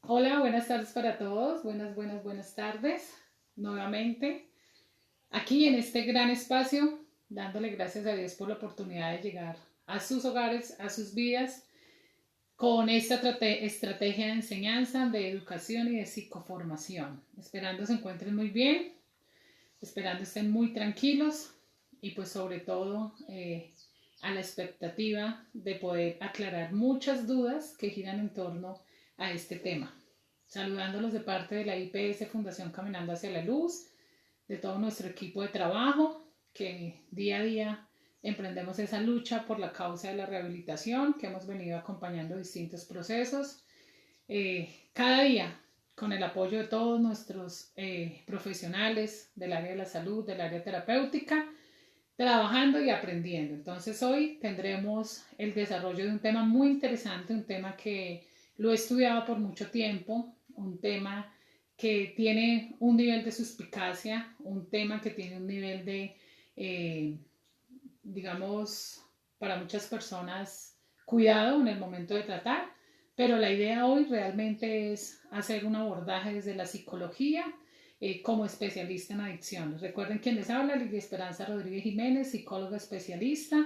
Hola, buenas tardes para todos. Buenas tardes. Nuevamente, aquí en este gran espacio, dándole gracias a Dios por la oportunidad de llegar a sus hogares, a sus vidas, con esta estrategia de enseñanza, de educación y de psicoformación. Esperando se encuentren muy bien, esperando estén muy tranquilos y pues sobre todo a la expectativa de poder aclarar muchas dudas que giran en torno a este tema. Saludándolos de parte de la IPS Fundación Caminando hacia la Luz, de todo nuestro equipo de trabajo, que día a día emprendemos esa lucha por la causa de la rehabilitación, que hemos venido acompañando distintos procesos. Cada día, con el apoyo de todos nuestros profesionales del área de la salud, del área terapéutica, trabajando y aprendiendo. Entonces hoy tendremos el desarrollo de un tema muy interesante, un tema que lo he estudiado por mucho tiempo, un tema que tiene un nivel de suspicacia, un tema que tiene un nivel de, eh, digamos, para muchas personas, cuidado en el momento de tratar, pero la idea hoy realmente es hacer un abordaje desde la psicología como especialista en adicciones. Recuerden quién les habla, Lidia Esperanza Rodríguez Jiménez, psicóloga especialista,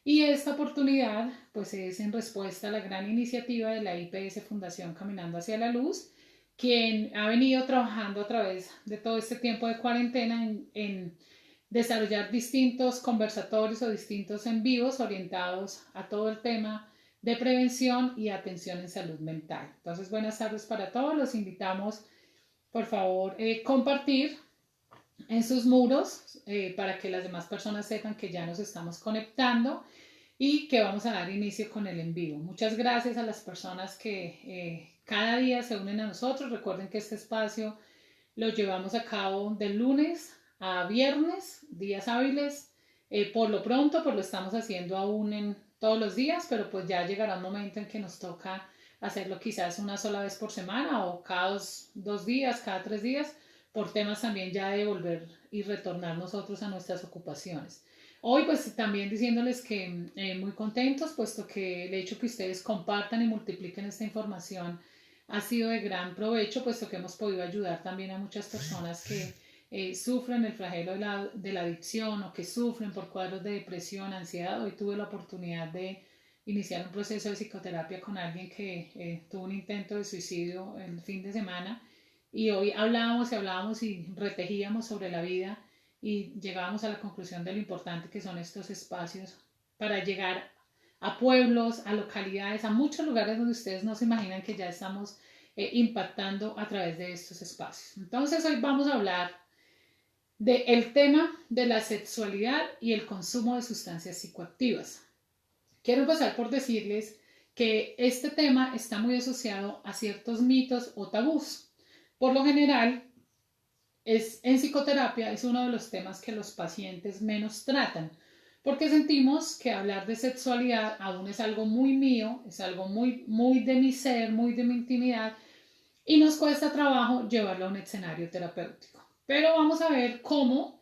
y esta oportunidad pues es en respuesta a la gran iniciativa de la IPS Fundación Caminando hacia la Luz, quien ha venido trabajando a través de todo este tiempo de cuarentena en desarrollar distintos conversatorios o distintos en vivos orientados a todo el tema de prevención y atención en salud mental. Entonces, buenas tardes para todos. Los invitamos, por favor, compartir en sus muros para que las demás personas sepan que ya nos estamos conectando y que vamos a dar inicio con el en vivo. Muchas gracias a las personas que cada día se unen a nosotros. Recuerden que este espacio lo llevamos a cabo de lunes a viernes, días hábiles. Por lo pronto, pues lo estamos haciendo aún en todos los días, pero pues ya llegará un momento en que nos toca hacerlo quizás una sola vez por semana o cada dos días, cada 3 días, por temas también ya de volver y retornar nosotros a nuestras ocupaciones. Hoy pues también diciéndoles que muy contentos, puesto que el hecho que ustedes compartan y multipliquen esta información ha sido de gran provecho, puesto que hemos podido ayudar también a muchas personas que sufren el flagelo de la adicción o que sufren por cuadros de depresión, ansiedad. Hoy tuve la oportunidad de iniciar un proceso de psicoterapia con alguien que tuvo un intento de suicidio el fin de semana y hoy hablábamos y retejíamos sobre la vida y llegábamos a la conclusión de lo importante que son estos espacios para llegar a pueblos, a localidades, a muchos lugares donde ustedes no se imaginan que ya estamos impactando a través de estos espacios. Entonces hoy vamos a hablar del tema de la sexualidad y el consumo de sustancias psicoactivas. Quiero empezar por decirles que este tema está muy asociado a ciertos mitos o tabús. Por lo general, en psicoterapia es uno de los temas que los pacientes menos tratan, porque sentimos que hablar de sexualidad aún es algo muy mío, es algo muy de mi ser, muy de mi intimidad, y nos cuesta trabajo llevarlo a un escenario terapéutico. Pero vamos a ver cómo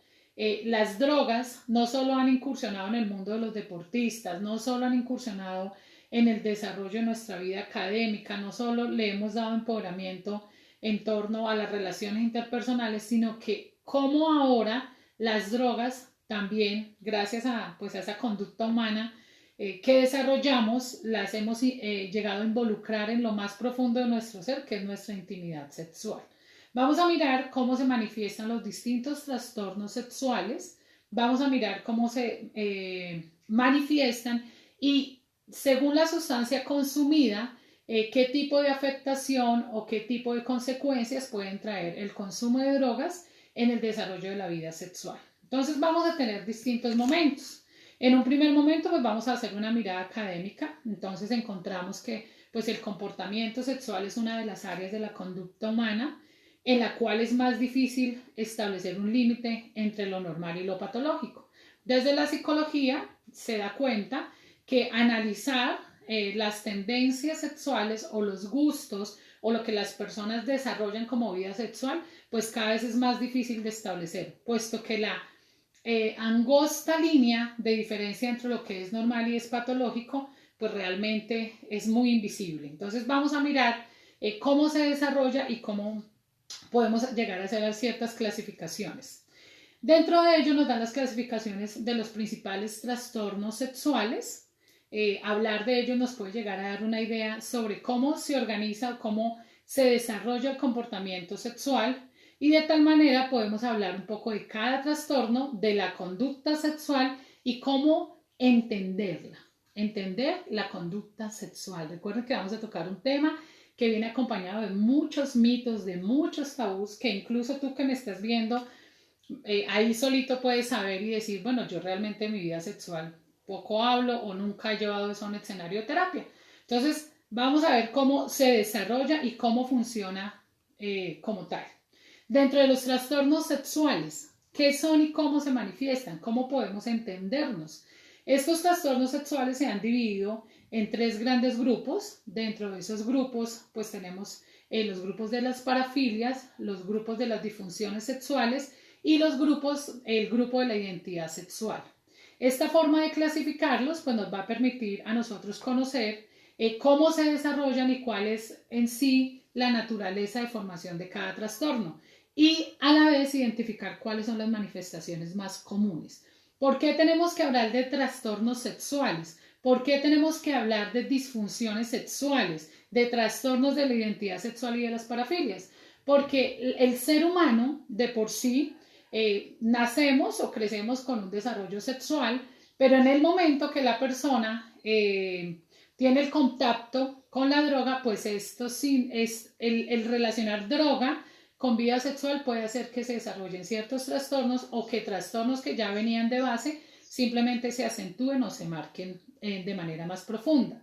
las drogas no solo han incursionado en el mundo de los deportistas, no solo han incursionado en el desarrollo de nuestra vida académica, no solo le hemos dado empoderamiento en torno a las relaciones interpersonales, sino que cómo ahora las drogas también, gracias a, pues, a esa conducta humana, que desarrollamos, las hemos llegado a involucrar en lo más profundo de nuestro ser, que es nuestra intimidad sexual. Vamos a mirar cómo se manifiestan los distintos trastornos sexuales, vamos a mirar cómo se manifiestan y según la sustancia consumida, qué tipo de afectación o qué tipo de consecuencias pueden traer el consumo de drogas en el desarrollo de la vida sexual. Entonces vamos a tener distintos momentos. En un primer momento, pues vamos a hacer una mirada académica. Entonces encontramos que pues el comportamiento sexual es una de las áreas de la conducta humana en la cual es más difícil establecer un límite entre lo normal y lo patológico. Desde la psicología se da cuenta que analizar las tendencias sexuales o los gustos o lo que las personas desarrollan como vida sexual, pues cada vez es más difícil de establecer, puesto que la angosta línea de diferencia entre lo que es normal y es patológico, pues realmente es muy invisible. Entonces vamos a mirar cómo se desarrolla y cómo podemos llegar a hacer ciertas clasificaciones. Dentro de ello nos dan las clasificaciones de los principales trastornos sexuales. Hablar de ello nos puede llegar a dar una idea sobre cómo se organiza, cómo se desarrolla el comportamiento sexual, y de tal manera podemos hablar un poco de cada trastorno, de la conducta sexual y cómo entenderla, entender la conducta sexual. Recuerden que vamos a tocar un tema que viene acompañado de muchos mitos, de muchos tabús, que incluso tú que me estás viendo, ahí solito puedes saber y decir, bueno, yo realmente en mi vida sexual poco hablo o nunca he llevado eso a un escenario de terapia. Entonces, vamos a ver cómo se desarrolla y cómo funciona como tal. Dentro de los trastornos sexuales, ¿qué son y cómo se manifiestan? ¿Cómo podemos entendernos? Estos trastornos sexuales se han dividido en 3 grandes grupos. Dentro de esos grupos, pues tenemos los grupos de las parafilias, los grupos de las disfunciones sexuales y el grupo de la identidad sexual. Esta forma de clasificarlos pues nos va a permitir a nosotros conocer cómo se desarrollan y cuál es en sí la naturaleza de formación de cada trastorno, y a la vez identificar cuáles son las manifestaciones más comunes. ¿Por qué tenemos que hablar de trastornos sexuales? ¿Por qué tenemos que hablar de disfunciones sexuales, de trastornos de la identidad sexual y de las parafilias? Porque el ser humano de por sí nacemos o crecemos con un desarrollo sexual, pero en el momento que la persona tiene el contacto con la droga, pues esto sí es el relacionar droga con vida sexual puede hacer que se desarrollen ciertos trastornos o que trastornos que ya venían de base simplemente se acentúen o se marquen de manera más profunda.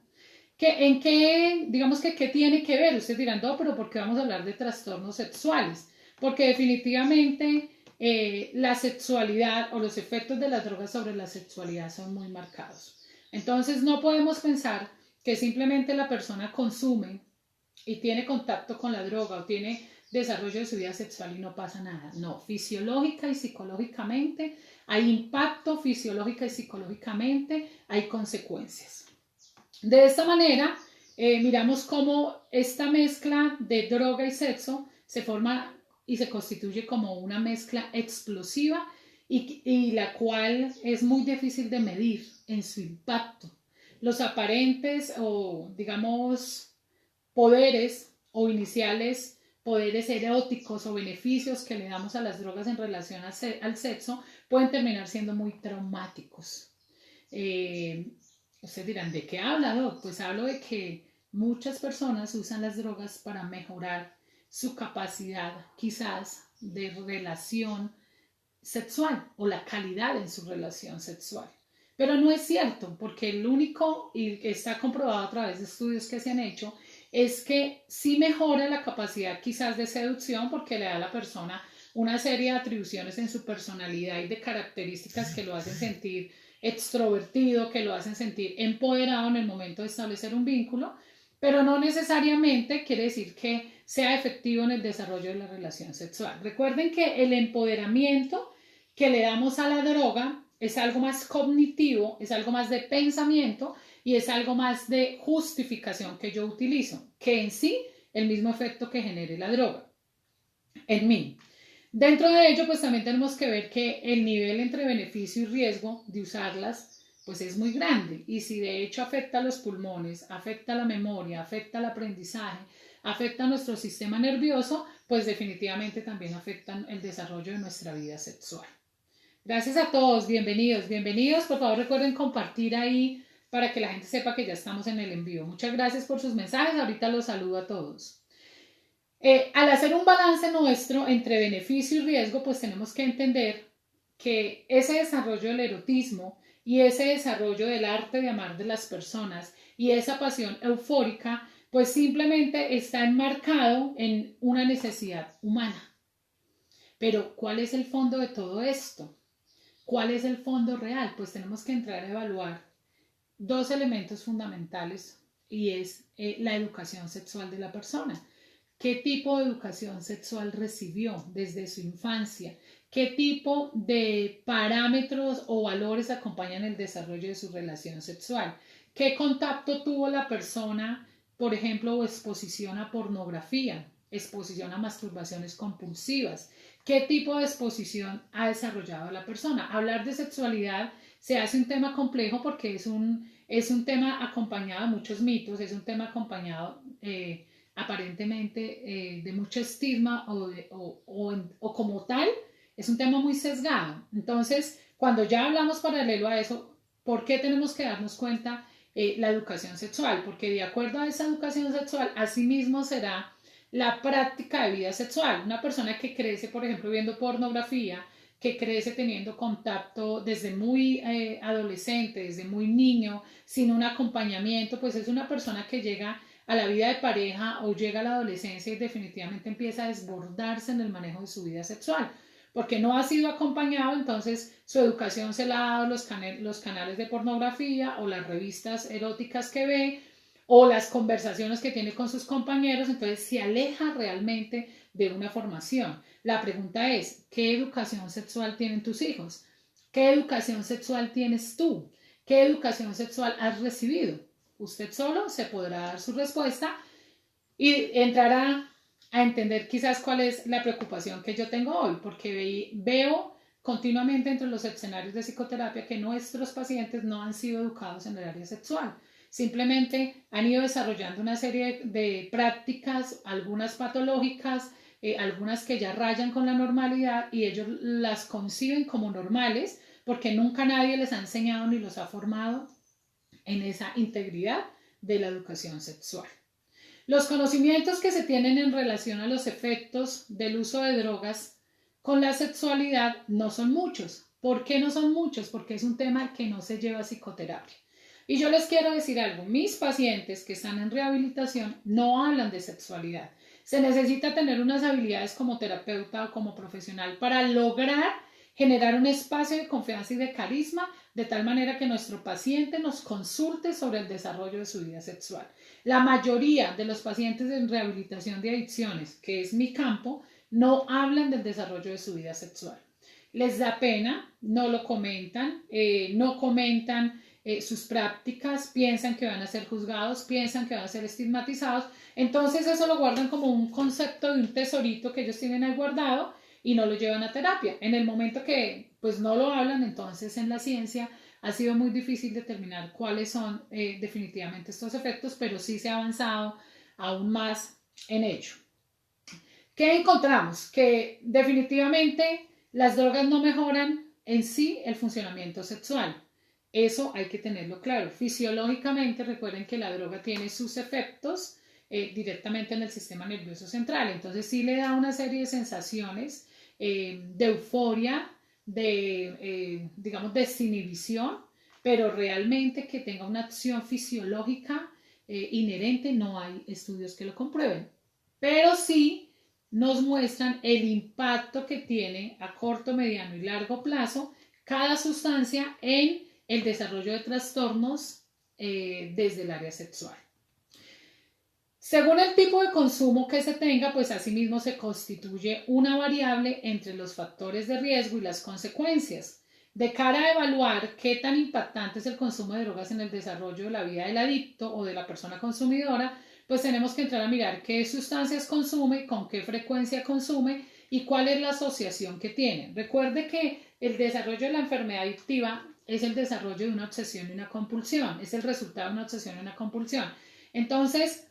¿En qué, digamos que qué tiene que ver? Ustedes dirán, no, pero ¿por qué vamos a hablar de trastornos sexuales? Porque definitivamente la sexualidad o los efectos de las drogas sobre la sexualidad son muy marcados. Entonces no podemos pensar que simplemente la persona consume y tiene contacto con la droga o tiene desarrollo de su vida sexual y no pasa nada. No, fisiológica y psicológicamente hay impacto, fisiológica y psicológicamente hay consecuencias. De esta manera, miramos cómo esta mezcla de droga y sexo se forma y se constituye como una mezcla explosiva y la cual es muy difícil de medir en su impacto. Los aparentes o, digamos, poderes o iniciales, poderes eróticos o beneficios que le damos a las drogas en relación al sexo pueden terminar siendo muy traumáticos. Ustedes dirán, ¿de qué habla, Doc? Pues hablo de que muchas personas usan las drogas para mejorar su capacidad quizás de relación sexual o la calidad en su relación sexual. Pero no es cierto, porque el único, y está comprobado a través de estudios que se han hecho, es que sí mejora la capacidad quizás de seducción porque le da a la persona una serie de atribuciones en su personalidad y de características que lo hacen sentir extrovertido, que lo hacen sentir empoderado en el momento de establecer un vínculo, pero no necesariamente quiere decir que sea efectivo en el desarrollo de la relación sexual. Recuerden que el empoderamiento que le damos a la droga es algo más cognitivo, es algo más de pensamiento y es algo más de justificación que yo utilizo, que en sí el mismo efecto que genere la droga en mí. Dentro de ello, pues también tenemos que ver que el nivel entre beneficio y riesgo de usarlas, pues es muy grande. Y si de hecho afecta a los pulmones, afecta a la memoria, afecta al aprendizaje, afecta a nuestro sistema nervioso, pues definitivamente también afectan el desarrollo de nuestra vida sexual. Gracias a todos, bienvenidos, bienvenidos. Por favor recuerden compartir ahí para que la gente sepa que ya estamos en el envío. Muchas gracias por sus mensajes, ahorita los saludo a todos. Al hacer un balance nuestro entre beneficio y riesgo, pues tenemos que entender que ese desarrollo del erotismo y ese desarrollo del arte de amar de las personas y esa pasión eufórica, pues simplemente está enmarcado en una necesidad humana. Pero, ¿cuál es el fondo de todo esto? ¿Cuál es el fondo real? Pues tenemos que entrar a evaluar 2 elementos fundamentales y es la educación sexual de la persona. ¿Qué tipo de educación sexual recibió desde su infancia? ¿Qué tipo de parámetros o valores acompañan el desarrollo de su relación sexual? ¿Qué contacto tuvo la persona por ejemplo, o exposición a pornografía, exposición a masturbaciones compulsivas. ¿Qué tipo de exposición ha desarrollado la persona? Hablar de sexualidad se hace un tema complejo porque es un tema acompañado de muchos mitos, es un tema acompañado aparentemente de mucho estigma o como tal, es un tema muy sesgado. Entonces, cuando ya hablamos paralelo a eso, ¿por qué tenemos que darnos cuenta la educación sexual? Porque de acuerdo a esa educación sexual, asimismo será la práctica de vida sexual. Una persona que crece, por ejemplo, viendo pornografía, que crece teniendo contacto desde muy adolescente, desde muy niño, sin un acompañamiento, pues es una persona que llega a la vida de pareja o llega a la adolescencia y definitivamente empieza a desbordarse en el manejo de su vida sexual, porque no ha sido acompañado, entonces su educación se la ha dado los canales de pornografía o las revistas eróticas que ve o las conversaciones que tiene con sus compañeros, entonces se aleja realmente de una formación. La pregunta es, ¿qué educación sexual tienen tus hijos? ¿Qué educación sexual tienes tú? ¿Qué educación sexual has recibido? Usted solo se podrá dar su respuesta y entrará a entender quizás cuál es la preocupación que yo tengo hoy, porque veo continuamente entre los escenarios de psicoterapia que nuestros pacientes no han sido educados en el área sexual. Simplemente han ido desarrollando una serie de prácticas, algunas patológicas, algunas que ya rayan con la normalidad y ellos las conciben como normales porque nunca nadie les ha enseñado ni los ha formado en esa integridad de la educación sexual. Los conocimientos que se tienen en relación a los efectos del uso de drogas con la sexualidad no son muchos. ¿Por qué no son muchos? Porque es un tema que no se lleva a psicoterapia. Y yo les quiero decir algo, mis pacientes que están en rehabilitación no hablan de sexualidad. Se necesita tener unas habilidades como terapeuta o como profesional para lograr generar un espacio de confianza y de carisma de tal manera que nuestro paciente nos consulte sobre el desarrollo de su vida sexual. La mayoría de los pacientes en rehabilitación de adicciones, que es mi campo, no hablan del desarrollo de su vida sexual. Les da pena, no lo comentan, no comentan sus prácticas, piensan que van a ser juzgados, piensan que van a ser estigmatizados, entonces eso lo guardan como un concepto de un tesorito que ellos tienen ahí guardado y no lo llevan a terapia. En el momento que pues no lo hablan, entonces en la ciencia ha sido muy difícil determinar cuáles son definitivamente estos efectos, pero sí se ha avanzado aún más en ello. ¿Qué encontramos? Que definitivamente las drogas no mejoran en sí el funcionamiento sexual. Eso hay que tenerlo claro. Fisiológicamente, recuerden que la droga tiene sus efectos directamente en el sistema nervioso central. Entonces sí le da una serie de sensaciones de euforia, de, digamos, desinhibición, pero realmente que tenga una acción fisiológica inherente, no hay estudios que lo comprueben. Pero sí nos muestran el impacto que tiene a corto, mediano y largo plazo cada sustancia en el desarrollo de trastornos desde el área sexual. Según el tipo de consumo que se tenga, pues asimismo se constituye una variable entre los factores de riesgo y las consecuencias. De cara a evaluar qué tan impactante es el consumo de drogas en el desarrollo de la vida del adicto o de la persona consumidora, pues tenemos que entrar a mirar qué sustancias consume, con qué frecuencia consume y cuál es la asociación que tiene. Recuerde que el desarrollo de la enfermedad adictiva es el desarrollo de una obsesión y una compulsión, es el resultado de una obsesión y una compulsión. Entonces,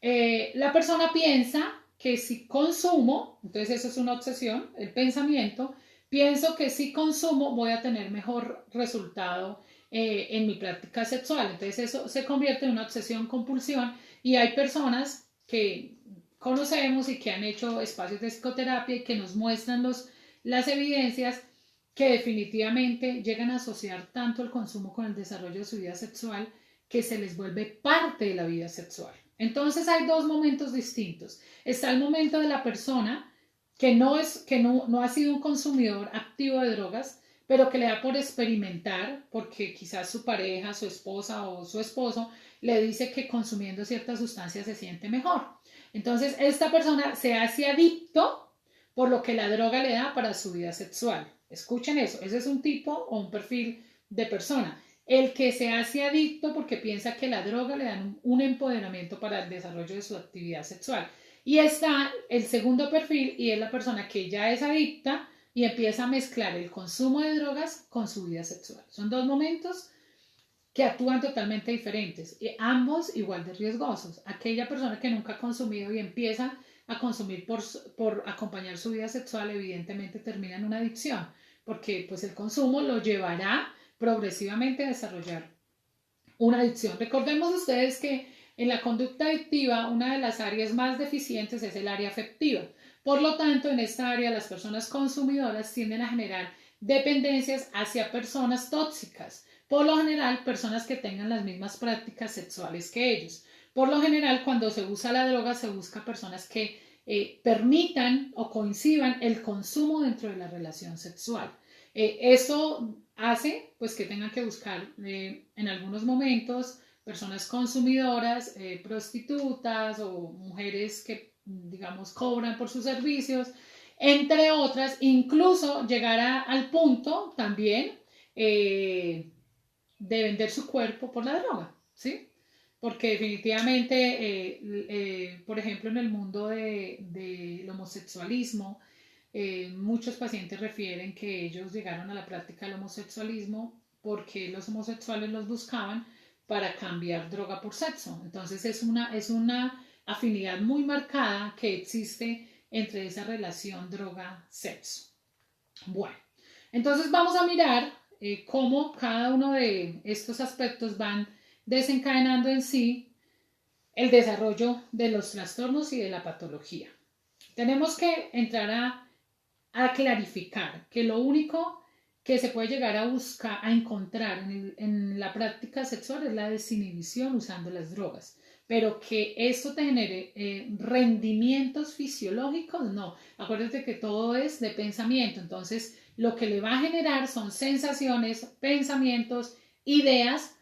la persona piensa que si consumo, entonces eso es una obsesión, el pensamiento, pienso que si consumo voy a tener mejor resultado en mi práctica sexual. Entonces eso se convierte en una obsesión, compulsión y hay personas que conocemos y que han hecho espacios de psicoterapia y que nos muestran las evidencias que definitivamente llegan a asociar tanto el consumo con el desarrollo de su vida sexual que se les vuelve parte de la vida sexual. Entonces hay dos momentos distintos. Está el momento de la persona que no ha sido un consumidor activo de drogas, pero que le da por experimentar, porque quizás su pareja, su esposa o su esposo le dice que consumiendo ciertas sustancias se siente mejor. Entonces esta persona se hace adicto por lo que la droga le da para su vida sexual. Escuchen eso, ese es un tipo o un perfil de persona. el que se hace adicto porque piensa que la droga le da un empoderamiento para el desarrollo de su actividad sexual. Y está el segundo perfil y es la persona que ya es adicta y empieza a mezclar el consumo de drogas con su vida sexual. Son dos momentos que actúan totalmente diferentes, y ambos igual de riesgosos. Aquella persona que nunca ha consumido y empieza a consumir por acompañar su vida sexual, evidentemente termina en una adicción, porque pues el consumo lo llevará progresivamente a desarrollar una adicción. Recordemos ustedes que en la conducta adictiva una de las áreas más deficientes es el área afectiva. Por lo tanto, en esta área las personas consumidoras tienden a generar dependencias hacia personas tóxicas. Por lo general, personas que tengan las mismas prácticas sexuales que ellos. Por lo general, cuando se usa la droga, se busca personas que permitan o coincidan el consumo dentro de la relación sexual. Eso hace pues que tengan que buscar en algunos momentos personas consumidoras, prostitutas o mujeres que digamos cobran por sus servicios, entre otras, incluso llegar al punto también de vender su cuerpo por la droga, ¿sí? Porque definitivamente, por ejemplo, en el mundo del homosexualismo, muchos pacientes refieren que ellos llegaron a la práctica del homosexualismo porque los homosexuales los buscaban para cambiar droga por sexo. Entonces es una afinidad muy marcada que existe entre esa relación droga-sexo. Bueno, entonces vamos a mirar cómo cada uno de estos aspectos van desencadenando en sí el desarrollo de los trastornos y de la patología. Tenemos que entrar a clarificar que lo único que se puede llegar a buscar, a encontrar en la práctica sexual es la desinhibición usando las drogas. Pero que esto te genere rendimientos fisiológicos, no. Acuérdate que todo es de pensamiento. Entonces, lo que le va a generar son sensaciones, pensamientos, ideas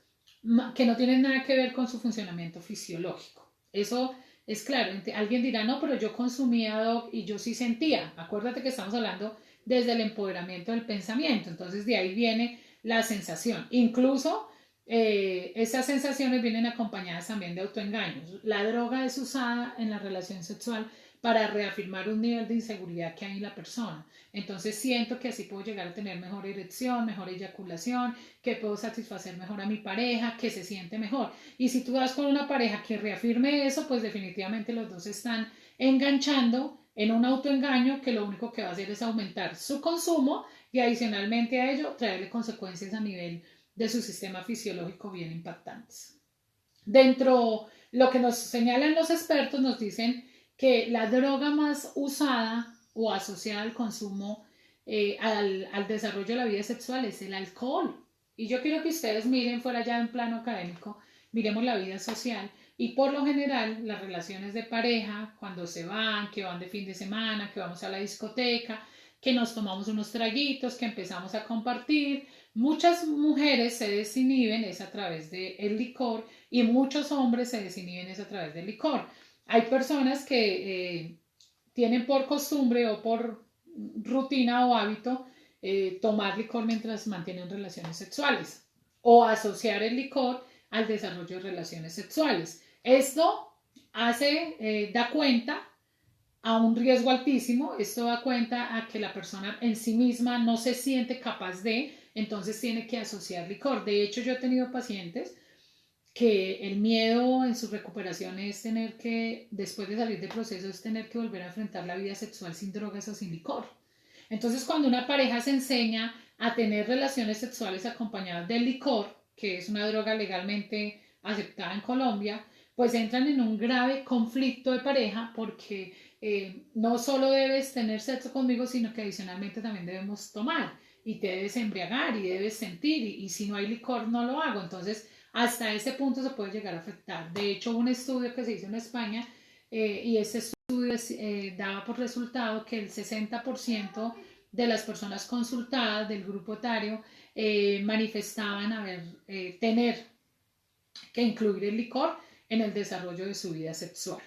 que no tienen nada que ver con su funcionamiento fisiológico. Eso es claro. Alguien dirá, no, pero yo consumía DOC y yo sí sentía. Acuérdate que estamos hablando desde el empoderamiento del pensamiento. Entonces, de ahí viene la sensación. Incluso esas sensaciones vienen acompañadas también de autoengaños. La droga es usada en la relación sexual para reafirmar un nivel de inseguridad que hay en la persona. Entonces siento que así puedo llegar a tener mejor erección, mejor eyaculación, que puedo satisfacer mejor a mi pareja, que se siente mejor. Y si tú vas con una pareja que reafirme eso, pues definitivamente los dos están enganchando en un autoengaño que lo único que va a hacer es aumentar su consumo y adicionalmente a ello traerle consecuencias a nivel de su sistema fisiológico bien impactantes. Dentro lo que nos señalan los expertos, nos dicen que la droga más usada o asociada al consumo, al desarrollo de la vida sexual es el alcohol. Y yo quiero que ustedes miren fuera ya en plano académico, miremos la vida social y por lo general las relaciones de pareja, cuando se van, que van de fin de semana, que vamos a la discoteca, que nos tomamos unos traguitos, que empezamos a compartir, muchas mujeres se desinhiben es a través del licor y muchos hombres se desinhiben es a través del licor. Hay personas que tienen por costumbre o por rutina o hábito tomar licor mientras mantienen relaciones sexuales o asociar el licor al desarrollo de relaciones sexuales. Esto da cuenta a un riesgo altísimo, esto da cuenta a que la persona en sí misma no se siente capaz de, entonces tiene que asociar licor. De hecho, yo he tenido pacientes que el miedo en su recuperación es tener que, después de salir del proceso, es tener que volver a enfrentar la vida sexual sin drogas o sin licor. Entonces, cuando una pareja se enseña a tener relaciones sexuales acompañadas del licor, que es una droga legalmente aceptada en Colombia, pues entran en un grave conflicto de pareja porque no solo debes tener sexo conmigo, sino que adicionalmente también debemos tomar y te debes embriagar y debes sentir y si no hay licor no lo hago. Entonces, hasta ese punto se puede llegar a afectar. De hecho, hubo un estudio que se hizo en España y ese estudio daba por resultado que el 60% de las personas consultadas del grupo etario manifestaban tener que incluir el licor en el desarrollo de su vida sexual.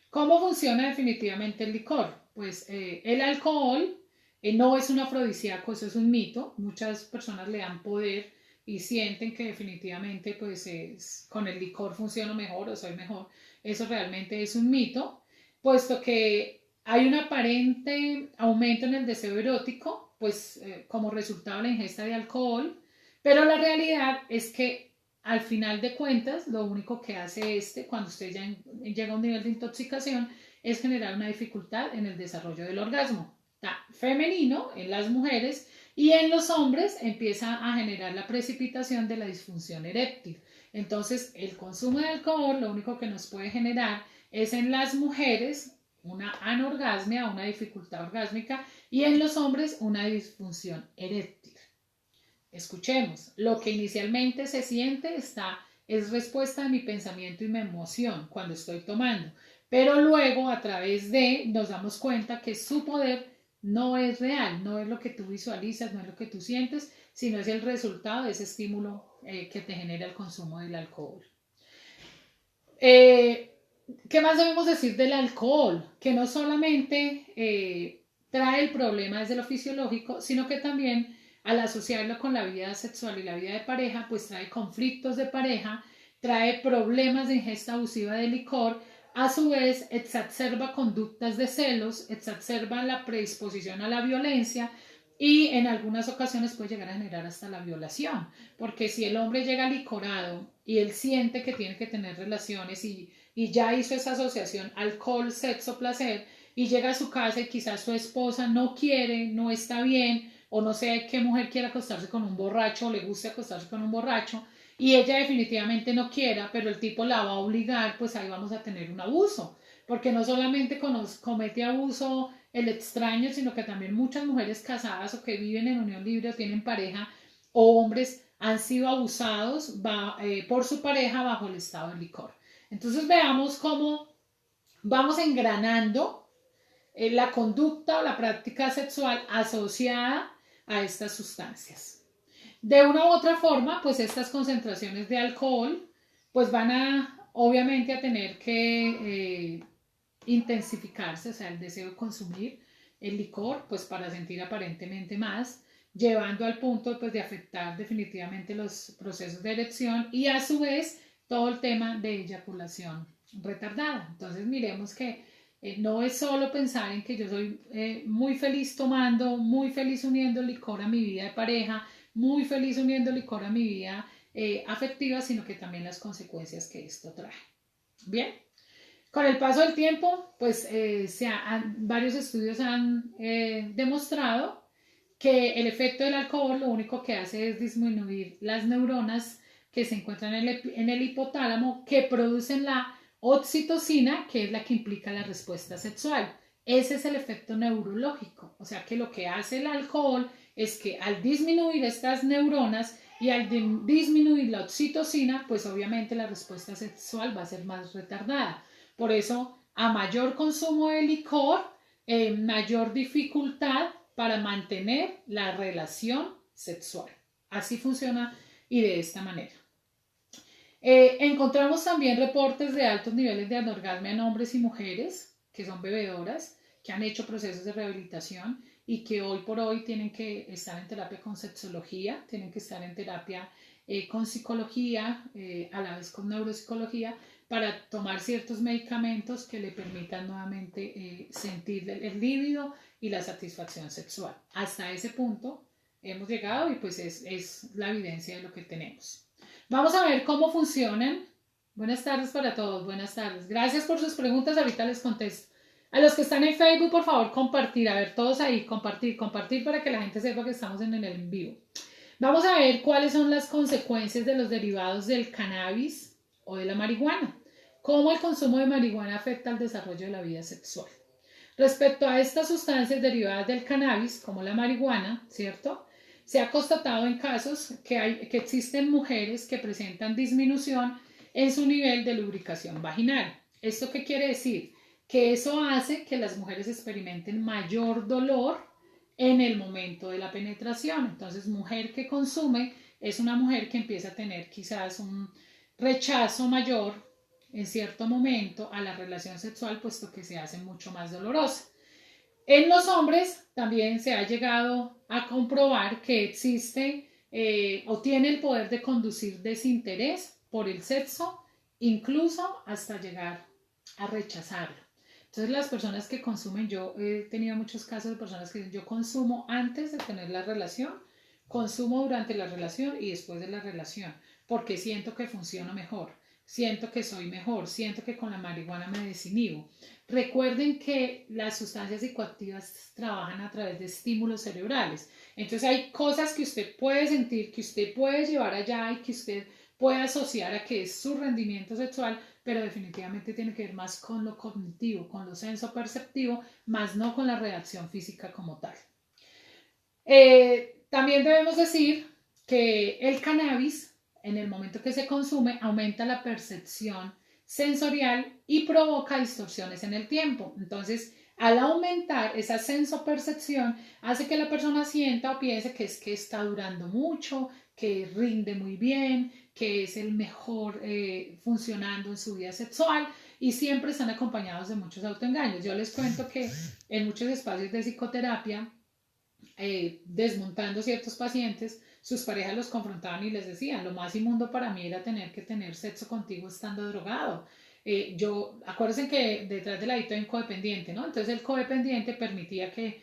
¿Cómo funciona definitivamente el licor? Pues el alcohol no es un afrodisíaco, eso es un mito. Muchas personas le dan poder y sienten que definitivamente pues con el licor funciono mejor o soy mejor. Eso realmente es un mito, puesto que hay un aparente aumento en el deseo erótico, pues como resultado de la ingesta de alcohol, pero la realidad es que al final de cuentas, lo único que hace cuando usted ya llega a un nivel de intoxicación, es generar una dificultad en el desarrollo del orgasmo. Está femenino en las mujeres y en los hombres empieza a generar la precipitación de la disfunción eréctil. Entonces, el consumo de alcohol lo único que nos puede generar es en las mujeres una anorgasmia, una dificultad orgásmica, y en los hombres una disfunción eréctil. Escuchemos, lo que inicialmente se siente es respuesta a mi pensamiento y mi emoción cuando estoy tomando, pero luego a través de nos damos cuenta que su poder no es real, no es lo que tú visualizas, no es lo que tú sientes, sino es el resultado de ese estímulo que te genera el consumo del alcohol. ¿Qué más debemos decir del alcohol? Que no solamente trae el problema desde lo fisiológico, sino que también al asociarlo con la vida sexual y la vida de pareja, pues trae conflictos de pareja, trae problemas de ingesta abusiva de licor, a su vez exacerba conductas de celos, exacerba la predisposición a la violencia y en algunas ocasiones puede llegar a generar hasta la violación, porque si el hombre llega licorado y él siente que tiene que tener relaciones y ya hizo esa asociación alcohol, sexo, placer, y llega a su casa y quizás su esposa no quiere, no está bien, o no sé qué mujer quiere acostarse con un borracho o le guste acostarse con un borracho, y ella definitivamente no quiera, pero el tipo la va a obligar, pues ahí vamos a tener un abuso, porque no solamente comete abuso el extraño, sino que también muchas mujeres casadas o que viven en unión libre o tienen pareja, o hombres han sido abusados por su pareja bajo el estado del licor. Entonces veamos cómo vamos engranando la conducta o la práctica sexual asociada a estas sustancias. De una u otra forma, pues estas concentraciones de alcohol pues van a obviamente a tener que intensificarse, o sea, el deseo de consumir el licor pues para sentir aparentemente más, llevando al punto pues de afectar definitivamente los procesos de erección y a su vez todo el tema de eyaculación retardada. Entonces miremos que no es solo pensar en que yo soy muy feliz tomando, muy feliz uniendo licor a mi vida de pareja, muy feliz uniendo licor a mi vida afectiva, sino que también las consecuencias que esto trae. Bien, con el paso del tiempo, pues varios estudios han demostrado que el efecto del alcohol lo único que hace es disminuir las neuronas que se encuentran en el hipotálamo que producen la oxitocina, que es la que implica la respuesta sexual. Ese es el efecto neurológico, o sea que lo que hace el alcohol es que al disminuir estas neuronas y al disminuir la oxitocina, pues obviamente la respuesta sexual va a ser más retardada. Por eso, a mayor consumo de licor, mayor dificultad para mantener la relación sexual. Así funciona y de esta manera. Encontramos también reportes de altos niveles de anorgasmia en hombres y mujeres que son bebedoras, que han hecho procesos de rehabilitación y que hoy por hoy tienen que estar en terapia con sexología, tienen que estar en terapia con psicología, a la vez con neuropsicología, para tomar ciertos medicamentos que le permitan nuevamente sentir el líbido y la satisfacción sexual. Hasta ese punto hemos llegado y pues es la evidencia de lo que tenemos. Vamos a ver cómo funcionan. Buenas tardes para todos, buenas tardes. Gracias por sus preguntas, ahorita les contesto. A los que están en Facebook, por favor, compartir. A ver, todos ahí, compartir para que la gente sepa que estamos en el en vivo. Vamos a ver cuáles son las consecuencias de los derivados del cannabis o de la marihuana. Cómo el consumo de marihuana afecta al desarrollo de la vida sexual. Respecto a estas sustancias derivadas del cannabis, como la marihuana, ¿cierto? Se ha constatado en casos que existen mujeres que presentan disminución en su nivel de lubricación vaginal. ¿Esto qué quiere decir? Que eso hace que las mujeres experimenten mayor dolor en el momento de la penetración. Entonces, mujer que consume es una mujer que empieza a tener quizás un rechazo mayor en cierto momento a la relación sexual, puesto que se hace mucho más dolorosa. En los hombres también se ha llegado a comprobar que existe o tiene el poder de conducir desinterés por el sexo, incluso hasta llegar a rechazarlo. Entonces las personas que consumen, yo he tenido muchos casos de personas que dicen, yo consumo antes de tener la relación, consumo durante la relación y después de la relación, porque siento que funciona mejor, siento que soy mejor, siento que con la marihuana me desinhibo. Recuerden que las sustancias psicoactivas trabajan a través de estímulos cerebrales. Entonces hay cosas que usted puede sentir, que usted puede llevar allá y que usted puede asociar a que es su rendimiento sexual, pero definitivamente tiene que ver más con lo cognitivo, con lo senso-perceptivo, más no con la reacción física como tal. También debemos decir que el cannabis, en el momento que se consume, aumenta la percepción sensorial y provoca distorsiones en el tiempo. Entonces, al aumentar esa sensopercepción, hace que la persona sienta o piense que es que está durando mucho, que rinde muy bien, que es el mejor funcionando en su vida sexual y siempre están acompañados de muchos autoengaños. Yo les cuento que en muchos espacios de psicoterapia, desmontando ciertos pacientes, sus parejas los confrontaban y les decían, lo más inmundo para mí era tener que tener sexo contigo estando drogado. Acuérdense que detrás del adicto hay un codependiente, ¿no? Entonces el codependiente permitía que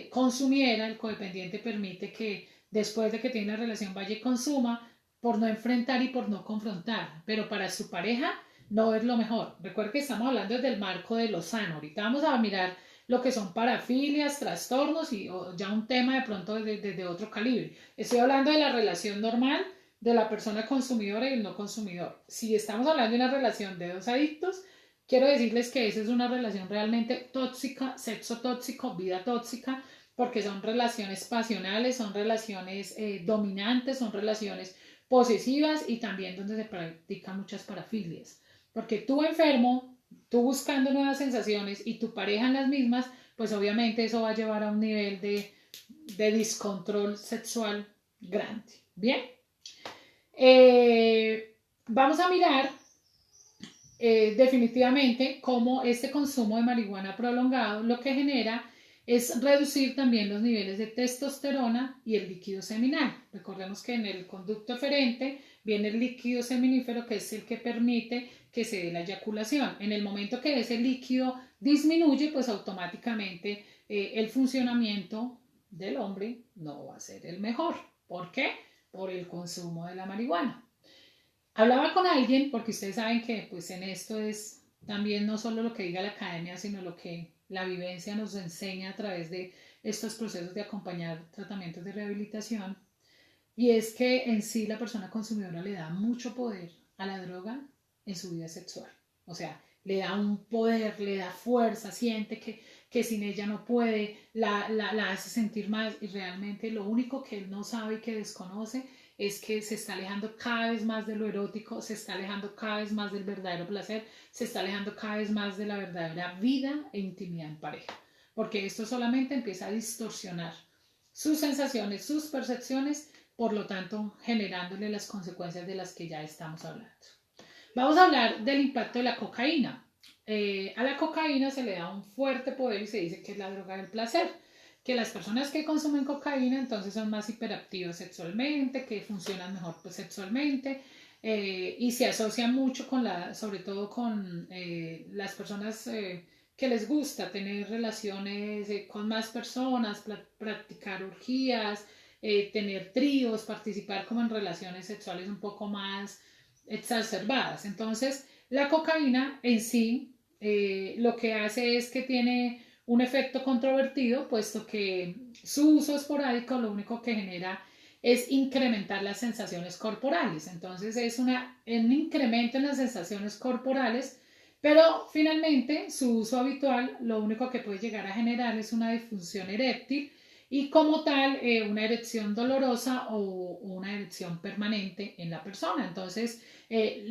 consumiera, el codependiente permite que después de que tiene una relación vaya y consuma por no enfrentar y por no confrontar, pero para su pareja no es lo mejor. Recuerden que estamos hablando desde el marco de lo sano. Ahorita vamos a mirar lo que son parafilias, trastornos y ya un tema de pronto de otro calibre. Estoy hablando de la relación normal de la persona consumidora y el no consumidor. Si estamos hablando de una relación de dos adictos, quiero decirles que esa es una relación realmente tóxica, sexo tóxico, vida tóxica, porque son relaciones pasionales, son relaciones dominantes, son relaciones posesivas y también donde se practican muchas parafilias. Porque tú enfermo, tú buscando nuevas sensaciones y tu pareja en las mismas, pues obviamente eso va a llevar a un nivel de descontrol sexual grande. Bien, vamos a mirar definitivamente cómo este consumo de marihuana prolongado lo que genera es reducir también los niveles de testosterona y el líquido seminal. Recordemos que en el conducto eferente viene el líquido seminífero, que es el que permite que se dé la eyaculación. En el momento que ese líquido disminuye, pues automáticamente el funcionamiento del hombre no va a ser el mejor. ¿Por qué? Por el consumo de la marihuana. Hablaba con alguien, porque ustedes saben que pues en esto es también no solo lo que diga la academia, sino lo que la vivencia nos enseña a través de estos procesos de acompañar tratamientos de rehabilitación. Y es que en sí la persona consumidora le da mucho poder a la droga en su vida sexual. O sea, le da un poder, le da fuerza, siente que sin ella no puede, la hace sentir más y realmente lo único que él no sabe y que desconoce es que se está alejando cada vez más de lo erótico, se está alejando cada vez más del verdadero placer, se está alejando cada vez más de la verdadera vida e intimidad en pareja. Porque esto solamente empieza a distorsionar sus sensaciones, sus percepciones, por lo tanto generándole las consecuencias de las que ya estamos hablando. Vamos a hablar del impacto de la cocaína. A la cocaína se le da un fuerte poder y se dice que es la droga del placer, que las personas que consumen cocaína entonces son más hiperactivas sexualmente, que funcionan mejor pues, sexualmente y se asocia mucho con sobre todo con las personas que les gusta tener relaciones con más personas, practicar orgías, tener tríos, participar como en relaciones sexuales un poco más exacerbadas. Entonces, la cocaína en sí lo que hace es que tiene un efecto controvertido, puesto que su uso esporádico lo único que genera es incrementar las sensaciones corporales. Entonces es un incremento en las sensaciones corporales, pero finalmente su uso habitual lo único que puede llegar a generar es una disfunción eréctil y como tal una erección dolorosa o una erección permanente en la persona. Entonces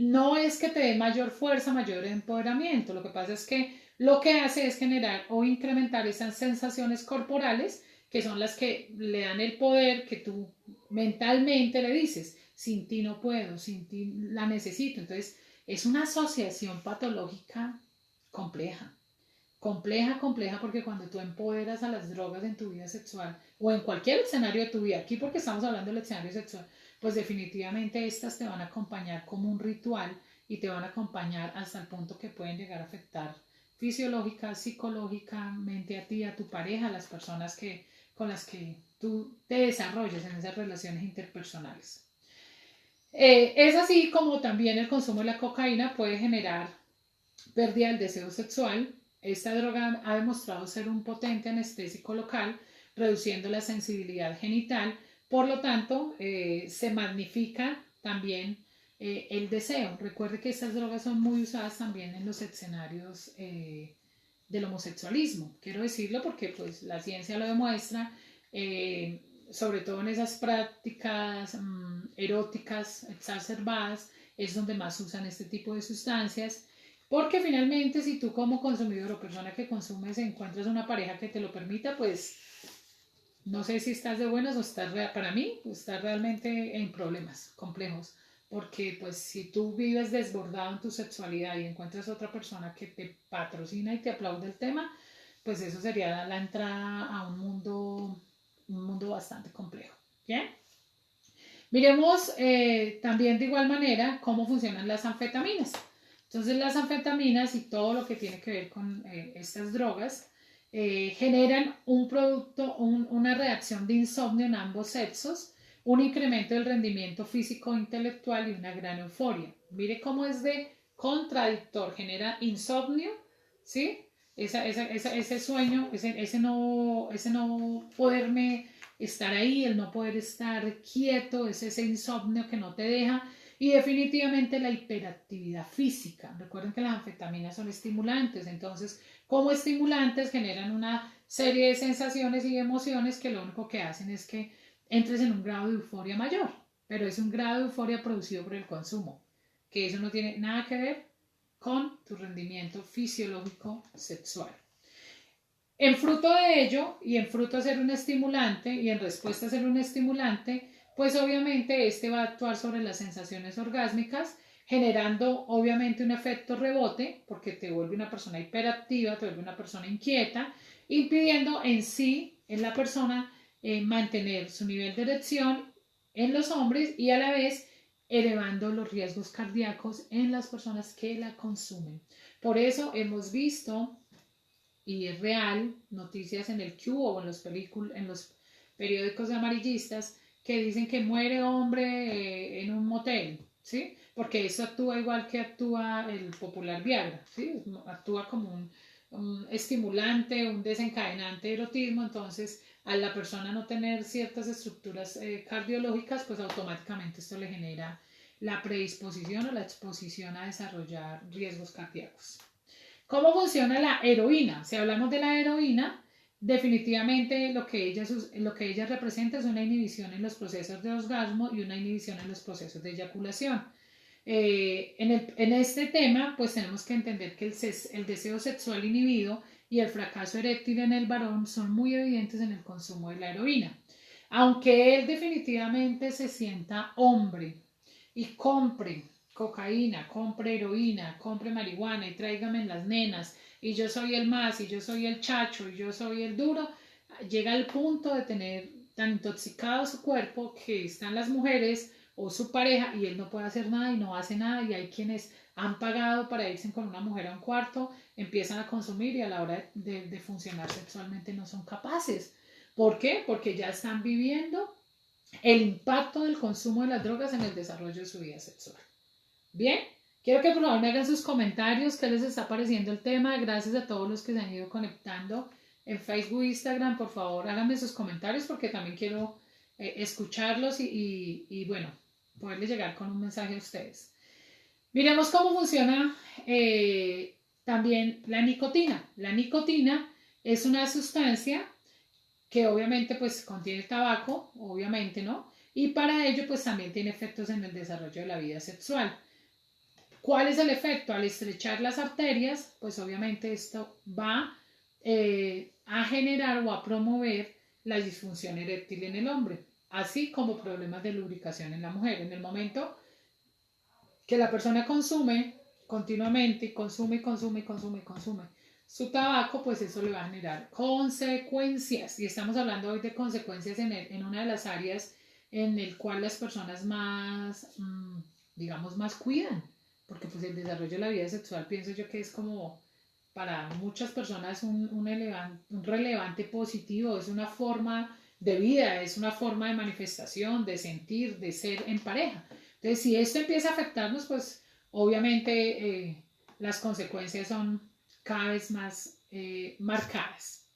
no es que te dé mayor fuerza, mayor empoderamiento, lo que pasa es que lo que hace es generar o incrementar esas sensaciones corporales que son las que le dan el poder que tú mentalmente le dices, sin ti no puedo, sin ti la necesito. Entonces, es una asociación patológica compleja. compleja, compleja, porque cuando tú empoderas a las drogas en tu vida sexual o en cualquier escenario de tu vida, aquí porque estamos hablando del escenario sexual, pues definitivamente estas te van a acompañar como un ritual y te van a acompañar hasta el punto que pueden llegar a afectar fisiológica, psicológicamente a ti, a tu pareja, a las personas con las que tú te desarrolles en esas relaciones interpersonales. Es así como también el consumo de la cocaína puede generar pérdida del deseo sexual. Esta droga ha demostrado ser un potente anestésico local, reduciendo la sensibilidad genital. Por lo tanto, se magnifica también el deseo. Recuerde que estas drogas son muy usadas también en los escenarios del homosexualismo. Quiero decirlo porque pues, la ciencia lo demuestra. Sobre todo en esas prácticas eróticas exacerbadas, es donde más usan este tipo de sustancias, porque finalmente si tú como consumidor o persona que consumes encuentras una pareja que te lo permita, pues no sé si estás de buenas o estás, para mí, estás realmente en problemas complejos, porque pues si tú vives desbordado en tu sexualidad y encuentras otra persona que te patrocina y te aplaude el tema, pues eso sería la entrada a un mundo bastante complejo. ¿Bien? Miremos también de igual manera cómo funcionan las anfetaminas. Entonces las anfetaminas y todo lo que tiene que ver con estas drogas generan un producto, una reacción de insomnio en ambos sexos, un incremento del rendimiento físico e intelectual y una gran euforia. Mire cómo es de contradictor, genera insomnio, ¿sí? Ese sueño, ese no poderme estar ahí, el no poder estar quieto, es ese insomnio que no te deja y definitivamente la hiperactividad física. Recuerden que las anfetaminas son estimulantes, entonces como estimulantes generan una serie de sensaciones y emociones que lo único que hacen es que entres en un grado de euforia mayor, pero es un grado de euforia producido por el consumo, que eso no tiene nada que ver con tu rendimiento fisiológico sexual. En fruto de ello, y en fruto a ser un estimulante, y en respuesta a ser un estimulante, pues obviamente este va a actuar sobre las sensaciones orgásmicas, generando obviamente un efecto rebote, porque te vuelve una persona hiperactiva, te vuelve una persona inquieta, impidiendo en sí, en la persona, mantener su nivel de erección en los hombres y a la vez elevando los riesgos cardíacos en las personas que la consumen. Por eso hemos visto y es real, noticias en el Q o en los periódicos amarillistas que dicen que muere hombre en un motel, ¿sí? Porque eso actúa igual que actúa el popular Viagra, ¿sí? Actúa como un estimulante, un desencadenante de erotismo, entonces a la persona no tener ciertas estructuras cardiológicas, pues automáticamente esto le genera la predisposición o la exposición a desarrollar riesgos cardíacos. ¿Cómo funciona la heroína? Si hablamos de la heroína, definitivamente lo que ella representa es una inhibición en los procesos de orgasmo y una inhibición en los procesos de eyaculación. En este tema, pues tenemos que entender que el deseo sexual inhibido y el fracaso eréctil en el varón son muy evidentes en el consumo de la heroína. Aunque él definitivamente se sienta hombre y compre cocaína, compre heroína, compre marihuana y tráigame las nenas y yo soy el más y yo soy el chacho y yo soy el duro, llega al punto de tener tan intoxicado su cuerpo que están las mujeres o su pareja y él no puede hacer nada y no hace nada y hay quienes han pagado para irse con una mujer a un cuarto, empiezan a consumir y a la hora de funcionar sexualmente no son capaces. ¿Por qué? Porque ya están viviendo el impacto del consumo de las drogas en el desarrollo de su vida sexual. Bien, quiero que por favor me hagan sus comentarios, qué les está pareciendo el tema. Gracias a todos los que se han ido conectando en Facebook e Instagram. Por favor, háganme sus comentarios porque también quiero escucharlos y bueno, poderles llegar con un mensaje a ustedes. Miremos cómo funciona también la nicotina. La nicotina es una sustancia que obviamente pues contiene tabaco, obviamente, ¿no? Y para ello pues también tiene efectos en el desarrollo de la vida sexual. ¿Cuál es el efecto? Al estrechar las arterias, pues obviamente esto va a generar o a promover la disfunción eréctil en el hombre, así como problemas de lubricación en la mujer. En el momento que la persona consume continuamente, consume, consume, consume, consume, su tabaco, pues eso le va a generar consecuencias. Y estamos hablando hoy de consecuencias en una de las áreas en el cual las personas más, digamos, más cuidan. Porque pues el desarrollo de la vida sexual pienso yo que es como para muchas personas un relevante positivo, es una forma de vida, es una forma de manifestación, de sentir, de ser en pareja. Entonces, si esto empieza a afectarnos, pues obviamente las consecuencias son cada vez más marcadas.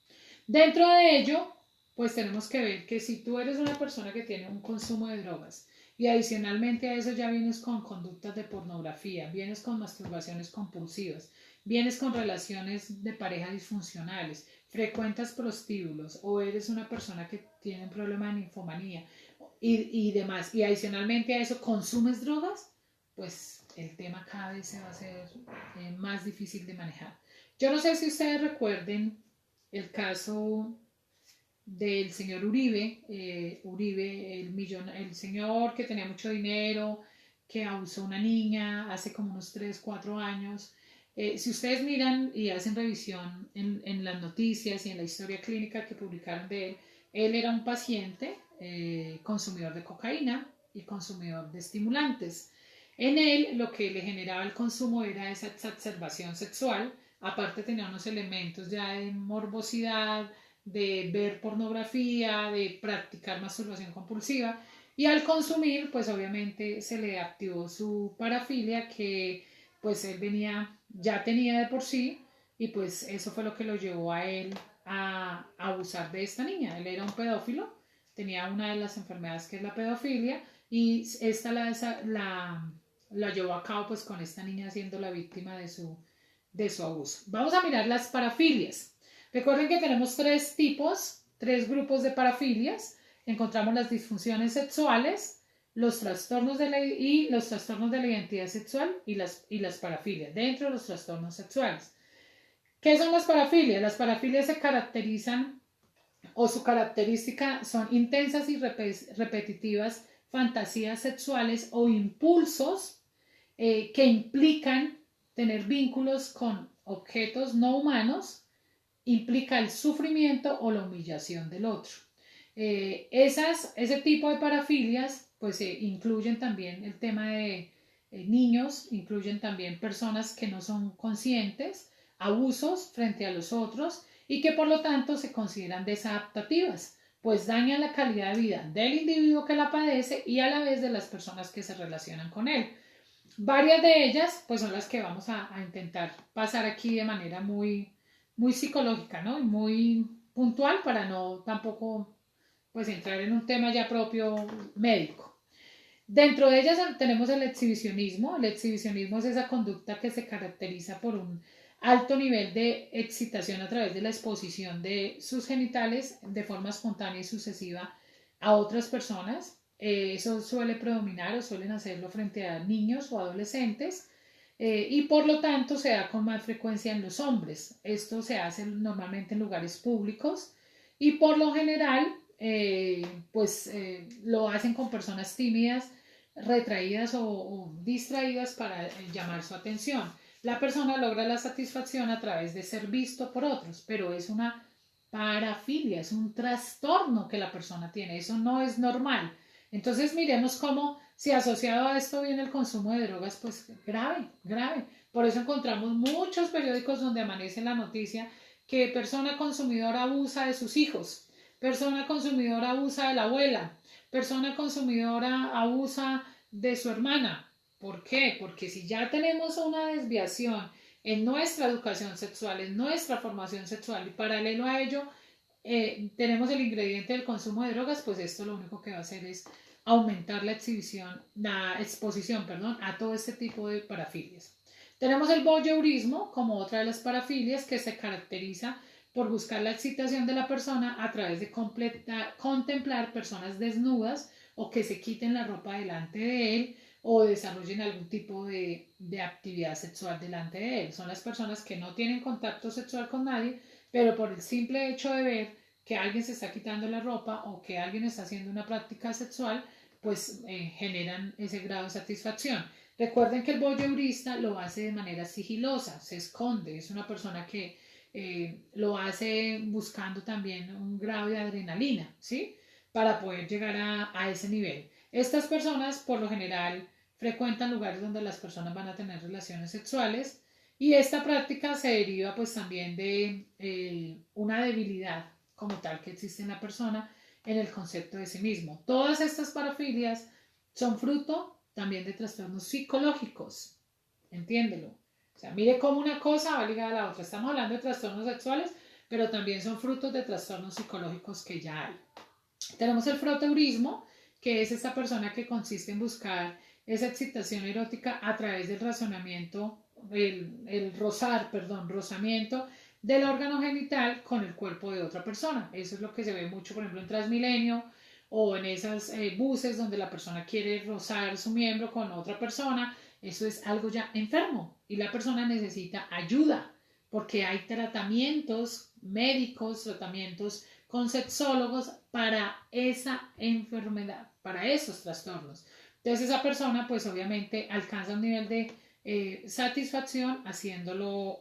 Dentro de ello, pues tenemos que ver que si tú eres una persona que tiene un consumo de drogas y adicionalmente a eso ya vienes con conductas de pornografía, vienes con masturbaciones compulsivas, vienes con relaciones de pareja disfuncionales, frecuentas prostíbulos o eres una persona que tiene un problema de ninfomanía y demás, y adicionalmente a eso consumes drogas, pues el tema cada vez se va a hacer más difícil de manejar. Yo no sé si ustedes recuerden el caso del señor Uribe, Uribe, el señor que tenía mucho dinero, que abusó a una niña hace como unos 3 4 años. Si ustedes miran y hacen revisión en las noticias y en la historia clínica que publicaron de él era un paciente consumidor de cocaína y consumidor de estimulantes. En él lo que le generaba el consumo era esa exacerbación sexual, aparte tenía unos elementos ya de morbosidad, de ver pornografía, de practicar masturbación compulsiva y al consumir pues obviamente se le activó su parafilia que pues él ya tenía de por sí y pues eso fue lo que lo llevó a él a abusar de esta niña. Él era un pedófilo, tenía una de las enfermedades que es la pedofilia y esta la llevó a cabo pues con esta niña siendo la víctima de su abuso. Vamos a mirar las parafilias. Recuerden que tenemos tres grupos de parafilias. Encontramos las disfunciones sexuales, los trastornos los trastornos de la identidad sexual y las parafilias, dentro de los trastornos sexuales. ¿Qué son las parafilias? Las parafilias se caracterizan o su característica son intensas y repetitivas fantasías sexuales o impulsos que implican tener vínculos con objetos no humanos, implica el sufrimiento o la humillación del otro. Ese tipo de parafilias pues incluyen también el tema de niños, incluyen también personas que no son conscientes, abusos frente a los otros y que por lo tanto se consideran desadaptativas, pues dañan la calidad de vida del individuo que la padece y a la vez de las personas que se relacionan con él. Varias de ellas pues son las que vamos a intentar pasar aquí de manera muy psicológica, ¿no? Y muy puntual para no tampoco pues entrar en un tema ya propio médico. Dentro de ellas tenemos el exhibicionismo. El exhibicionismo es esa conducta que se caracteriza por un alto nivel de excitación a través de la exposición de sus genitales de forma espontánea y sucesiva a otras personas. Eso suele predominar o suelen hacerlo frente a niños o adolescentes y por lo tanto se da con más frecuencia en los hombres. Esto se hace normalmente en lugares públicos y por lo general lo hacen con personas tímidas, retraídas o distraídas para llamar su atención. La persona logra la satisfacción a través de ser visto por otros, pero es una parafilia, es un trastorno que la persona tiene, eso no es normal. Entonces miremos cómo si asociado a esto viene el consumo de drogas, pues grave, grave. Por eso encontramos muchos periódicos donde amanece la noticia que persona consumidora abusa de sus hijos, persona consumidora abusa de la abuela, persona consumidora abusa de su hermana. ¿Por qué? Porque si ya tenemos una desviación en nuestra educación sexual, en nuestra formación sexual y paralelo a ello tenemos el ingrediente del consumo de drogas, pues esto lo único que va a hacer es aumentar la exposición, perdón, a todo este tipo de parafilias. Tenemos el voyeurismo como otra de las parafilias que se caracteriza por buscar la excitación de la persona a través de contemplar personas desnudas o que se quiten la ropa delante de él o desarrollen algún tipo de actividad sexual delante de él. Son las personas que no tienen contacto sexual con nadie, pero por el simple hecho de ver que alguien se está quitando la ropa o que alguien está haciendo una práctica sexual, pues generan ese grado de satisfacción. Recuerden que el voyeurista lo hace de manera sigilosa, se esconde, es una persona lo hace buscando también un grado de adrenalina, ¿sí? Para poder llegar a ese nivel. Estas personas, por lo general, frecuentan lugares donde las personas van a tener relaciones sexuales y esta práctica se deriva pues también de una debilidad como tal que existe en la persona en el concepto de sí mismo. Todas estas parafilias son fruto también de trastornos psicológicos, entiéndelo. O sea, mire cómo una cosa va ligada a la otra. Estamos hablando de trastornos sexuales, pero también son frutos de trastornos psicológicos que ya hay. Tenemos el froteurismo, que es esta persona que consiste en buscar esa excitación erótica a través del razonamiento, rozamiento del órgano genital con el cuerpo de otra persona. Eso es lo que se ve mucho, por ejemplo, en Transmilenio o en esas buses donde la persona quiere rozar su miembro con otra persona. Eso es algo ya enfermo y la persona necesita ayuda porque hay tratamientos médicos, tratamientos con sexólogos para esa enfermedad, para esos trastornos. Entonces esa persona pues obviamente alcanza un nivel de satisfacción haciendo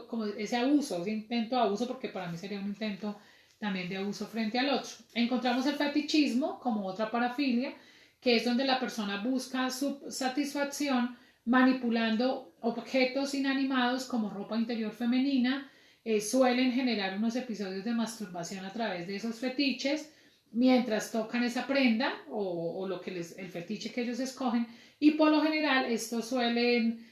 como ese abuso, ese intento de abuso, porque para mí sería un intento también de abuso frente al otro. Encontramos el fetichismo como otra parafilia, que es donde la persona busca su satisfacción manipulando objetos inanimados como ropa interior femenina, suelen generar unos episodios de masturbación a través de esos fetiches mientras tocan esa prenda o lo que el fetiche que ellos escogen y por lo general estos suelen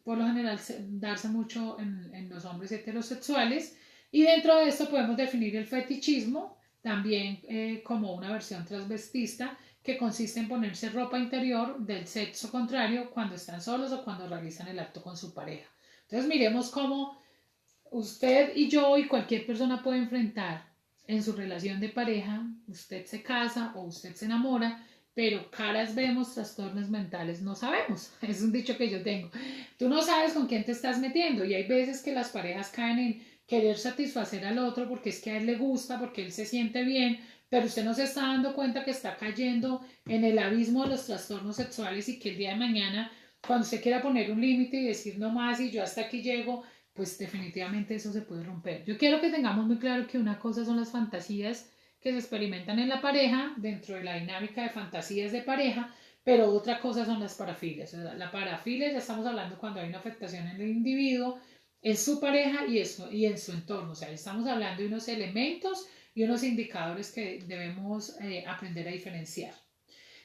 por lo general darse mucho en los hombres heterosexuales y dentro de esto podemos definir el fetichismo también como una versión transvestista que consiste en ponerse ropa interior del sexo contrario cuando están solos o cuando realizan el acto con su pareja. Entonces miremos cómo usted y yo y cualquier persona puede enfrentar en su relación de pareja, usted se casa o usted se enamora, pero caras vemos, trastornos mentales no sabemos. Es un dicho que yo tengo. Tú no sabes con quién te estás metiendo y hay veces que las parejas caen en querer satisfacer al otro porque es que a él le gusta, porque él se siente bien, pero usted no se está dando cuenta que está cayendo en el abismo de los trastornos sexuales y que el día de mañana, cuando usted quiera poner un límite y decir no más y yo hasta aquí llego, pues definitivamente eso se puede romper. Yo quiero que tengamos muy claro que una cosa son las fantasías que se experimentan en la pareja, dentro de la dinámica de fantasías de pareja, pero otra cosa son las parafilias. O sea, la parafilia ya estamos hablando cuando hay una afectación en el individuo, en su pareja y en su entorno. O sea, estamos hablando de unos elementos y unos indicadores que debemos aprender a diferenciar.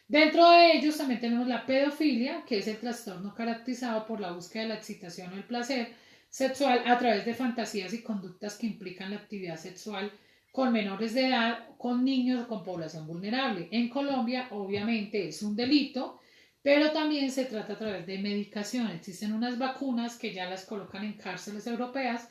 Dentro de ellos también tenemos la pedofilia, que es el trastorno caracterizado por la búsqueda de la excitación o el placer sexual a través de fantasías y conductas que implican la actividad sexual con menores de edad, con niños o con población vulnerable. En Colombia, obviamente, es un delito, pero también se trata a través de medicación. Existen unas vacunas que ya las colocan en cárceles europeas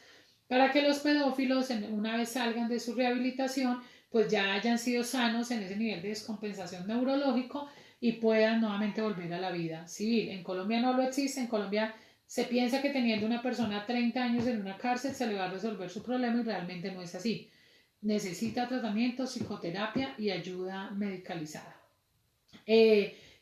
para que los pedófilos, una vez salgan de su rehabilitación, pues ya hayan sido sanos en ese nivel de descompensación neurológico y puedan nuevamente volver a la vida civil. En Colombia no lo existe, en Colombia se piensa que teniendo una persona 30 años en una cárcel se le va a resolver su problema y realmente no es así. Necesita tratamiento, psicoterapia y ayuda medicalizada.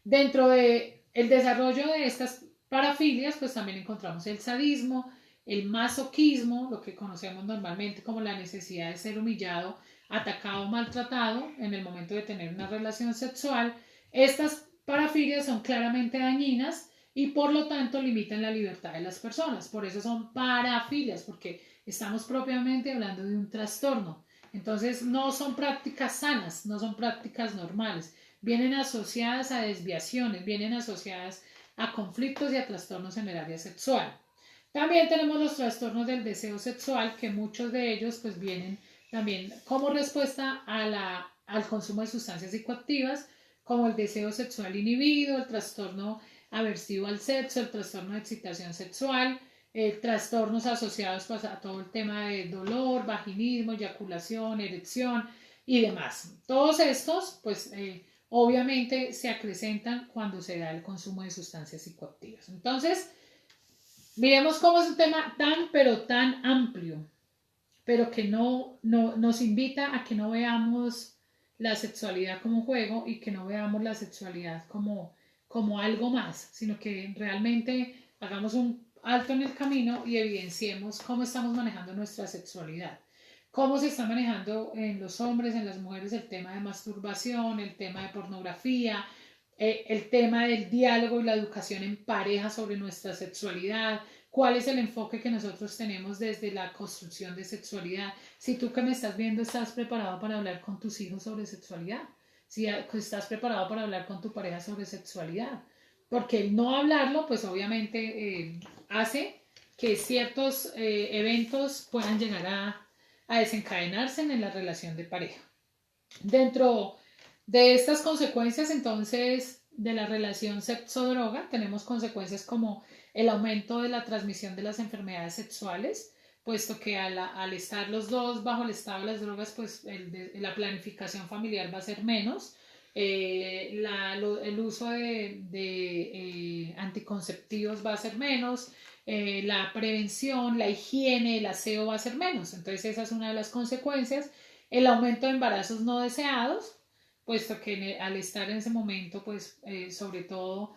Dentro de el desarrollo de estas parafilias, pues también encontramos el sadismo, el masoquismo, lo que conocemos normalmente como la necesidad de ser humillado, atacado o maltratado en el momento de tener una relación sexual. Estas parafilias son claramente dañinas y por lo tanto limitan la libertad de las personas. Por eso son parafilias, porque estamos propiamente hablando de un trastorno. Entonces no son prácticas sanas, no son prácticas normales. Vienen asociadas a desviaciones, vienen asociadas a conflictos y a trastornos en el área sexual. También tenemos los trastornos del deseo sexual, que muchos de ellos pues vienen también como respuesta al consumo de sustancias psicoactivas, como el deseo sexual inhibido, el trastorno aversivo al sexo, el trastorno de excitación sexual, trastornos asociados pues, a todo el tema de dolor, vaginismo, eyaculación, erección y demás. Todos estos pues obviamente se acrecentan cuando se da el consumo de sustancias psicoactivas. Entonces, miremos cómo es un tema tan, pero tan amplio, pero que no nos invita a que no veamos la sexualidad como juego y que no veamos la sexualidad como algo más, sino que realmente alto en el camino y evidenciemos cómo estamos manejando nuestra sexualidad. Cómo se está manejando en los hombres, en las mujeres, el tema de masturbación, el tema de pornografía, el tema del diálogo y la educación en pareja sobre nuestra sexualidad, cuál es el enfoque que nosotros tenemos desde la construcción de sexualidad. Si tú que me estás viendo estás preparado para hablar con tus hijos sobre sexualidad, si estás preparado para hablar con tu pareja sobre sexualidad, porque el no hablarlo, pues obviamente hace que ciertos eventos puedan llegar a desencadenarse en la relación de pareja. Dentro de estas consecuencias, entonces, de la relación sexo-droga, tenemos consecuencias como el aumento de la transmisión de las enfermedades sexuales, puesto que al estar los dos bajo el estado de las drogas, pues la planificación familiar va a ser menos, el uso de anticonceptivos va a ser menos, la prevención, la higiene, el aseo va a ser menos. Entonces esa es una de las consecuencias. El aumento de embarazos no deseados, puesto que al estar en ese momento, pues sobre todo,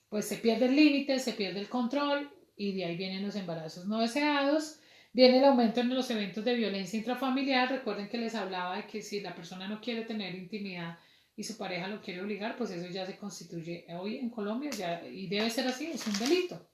pues se pierde el límite, se pierde el control y de ahí vienen los embarazos no deseados. Viene el aumento en los eventos de violencia intrafamiliar. Recuerden que les hablaba de que si la persona no quiere tener intimidad y su pareja lo quiere obligar, pues eso ya se constituye hoy en Colombia ya, y debe ser así, es un delito.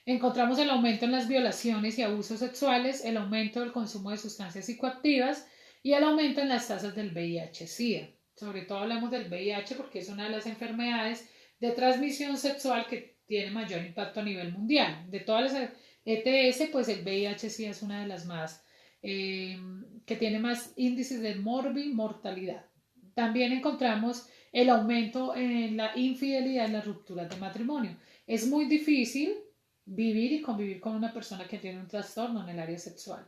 Encontramos el aumento en las violaciones y abusos sexuales, el aumento del consumo de sustancias psicoactivas y el aumento en las tasas del VIH-Sida. Sobre todo hablamos del VIH porque es una de las enfermedades de transmisión sexual que tiene mayor impacto a nivel mundial. De todas las ETS, pues el VIH-Sida es una de las más que tiene más índices de mortalidad. También encontramos el aumento en la infidelidad y las rupturas de matrimonio. Es muy difícil vivir y convivir con una persona que tiene un trastorno en el área sexual.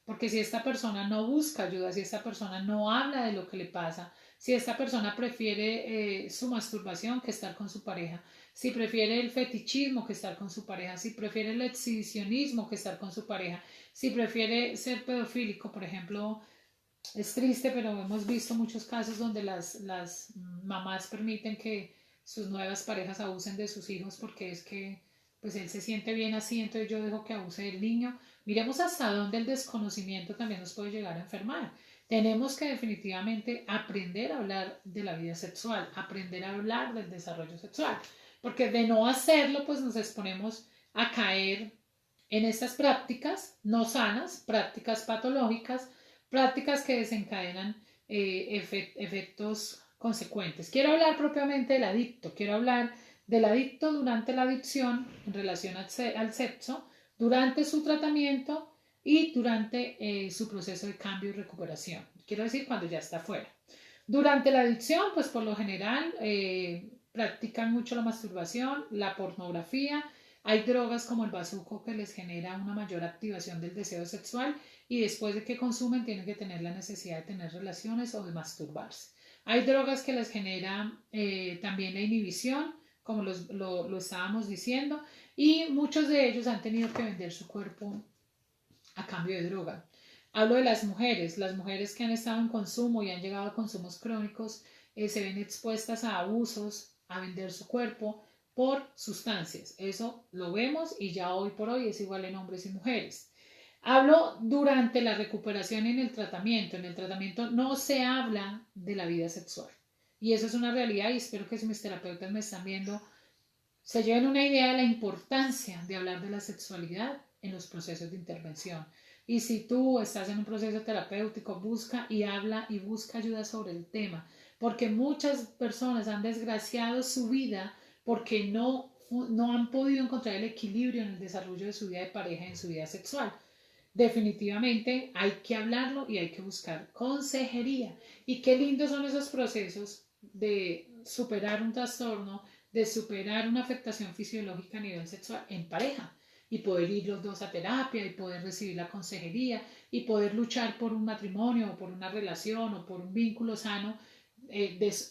Porque si esta persona no busca ayuda, si esta persona no habla de lo que le pasa, si esta persona prefiere su masturbación que estar con su pareja, si prefiere el fetichismo que estar con su pareja, si prefiere el exhibicionismo que estar con su pareja, si prefiere ser pedofílico, por ejemplo, es triste, pero hemos visto muchos casos donde las mamás permiten que sus nuevas parejas abusen de sus hijos porque es que pues él se siente bien así, entonces yo dejo que abuse del niño. Miremos hasta dónde el desconocimiento también nos puede llegar a enfermar. Tenemos que definitivamente aprender a hablar de la vida sexual, aprender a hablar del desarrollo sexual, porque de no hacerlo pues nos exponemos a caer en estas prácticas no sanas, prácticas patológicas, prácticas que desencadenan efectos consecuentes. Quiero hablar propiamente del adicto, quiero hablar del adicto durante la adicción en relación al sexo, durante su tratamiento y durante su proceso de cambio y recuperación. Quiero decir, cuando ya está fuera. Durante la adicción, pues por lo general practican mucho la masturbación, la pornografía. Hay drogas como el bazuco que les genera una mayor activación del deseo sexual y después de que consumen tienen que tener la necesidad de tener relaciones o de masturbarse. Hay drogas que les generan también la inhibición, como lo estábamos diciendo, y muchos de ellos han tenido que vender su cuerpo a cambio de droga. Hablo de las mujeres que han estado en consumo y han llegado a consumos crónicos, se ven expuestas a abusos, a vender su cuerpo por sustancias. Eso lo vemos y ya hoy por hoy es igual en hombres y mujeres. Hablo durante la recuperación y en el tratamiento. En el tratamiento no se habla de la vida sexual. Y eso es una realidad y espero que si mis terapeutas me están viendo, se lleven una idea de la importancia de hablar de la sexualidad en los procesos de intervención. Y si tú estás en un proceso terapéutico, busca y habla y busca ayuda sobre el tema, porque muchas personas han desgraciado su vida porque no han podido encontrar el equilibrio en el desarrollo de su vida de pareja y en su vida sexual. Definitivamente hay que hablarlo y hay que buscar consejería. Y qué lindos son esos procesos de superar un trastorno, de superar una afectación fisiológica a nivel sexual en pareja y poder ir los dos a terapia y poder recibir la consejería y poder luchar por un matrimonio o por una relación o por un vínculo sano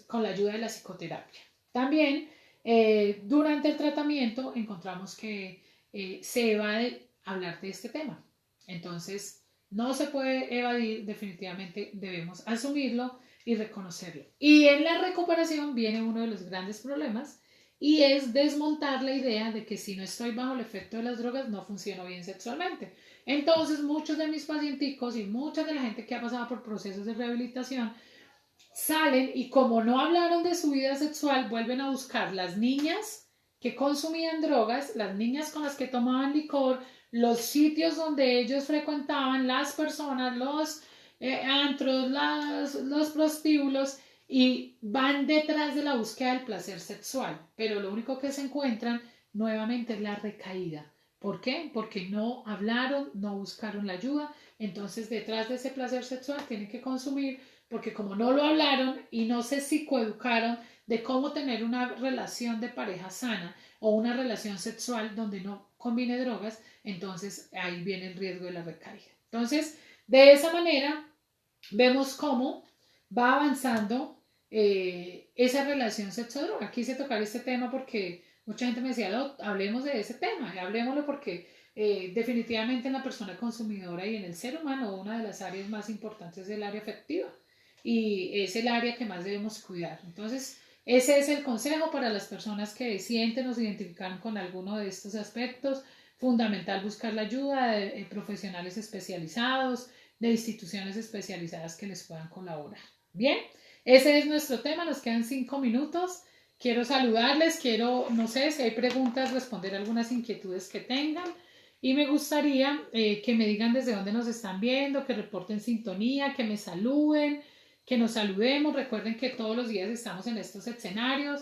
con la ayuda de la psicoterapia. También durante el tratamiento encontramos que se evade hablar de este tema. Entonces, no se puede evadir, definitivamente debemos asumirlo y reconocerlo. Y en la recuperación viene uno de los grandes problemas y es desmontar la idea de que si no estoy bajo el efecto de las drogas no funciono bien sexualmente. Entonces muchos de mis pacienticos y mucha de la gente que ha pasado por procesos de rehabilitación salen y como no hablaron de su vida sexual, vuelven a buscar las niñas que consumían drogas, las niñas con las que tomaban licor, los sitios donde ellos frecuentaban, las personas, los antros, los prostíbulos, y van detrás de la búsqueda del placer sexual, pero lo único que se encuentran nuevamente es la recaída. ¿Por qué? Porque no hablaron, no buscaron la ayuda, entonces detrás de ese placer sexual tienen que consumir, porque como no lo hablaron y no se psicoeducaron de cómo tener una relación de pareja sana o una relación sexual donde no combine drogas, entonces ahí viene el riesgo de la recaída. Entonces, de esa manera, vemos cómo va avanzando esa relación sexo-droga. Quise tocar este tema porque mucha gente me decía, hablemos de ese tema, hablemoslo porque definitivamente en la persona consumidora y en el ser humano una de las áreas más importantes es el área afectiva y es el área que más debemos cuidar. Entonces, ese es el consejo para las personas que sienten o se identificaron con alguno de estos aspectos. Fundamental buscar la ayuda de profesionales especializados, de instituciones especializadas que les puedan colaborar. Bien, ese es nuestro tema, nos quedan 5 minutos. Quiero saludarles, no sé si hay preguntas, responder algunas inquietudes que tengan. Y me gustaría que me digan desde dónde nos están viendo, que reporten sintonía, que me saluden, que nos saludemos. Recuerden que todos los días estamos en estos escenarios.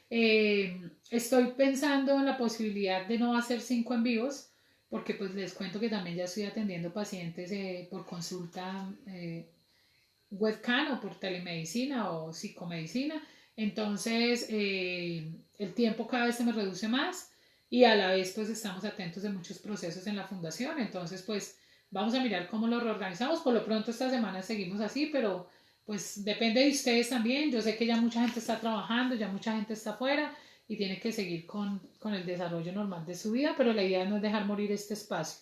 Estoy pensando en la posibilidad de no hacer 5 en vivos, porque pues les cuento que también ya estoy atendiendo pacientes por consulta webcam o por telemedicina o psicomedicina. Entonces, el tiempo cada vez se me reduce más y a la vez pues estamos atentos de muchos procesos en la fundación. Entonces, pues vamos a mirar cómo lo reorganizamos. Por lo pronto esta semana seguimos así, pero pues depende de ustedes también. Yo sé que ya mucha gente está trabajando, ya mucha gente está afuera y tiene que seguir con el desarrollo normal de su vida, pero la idea no es dejar morir este espacio.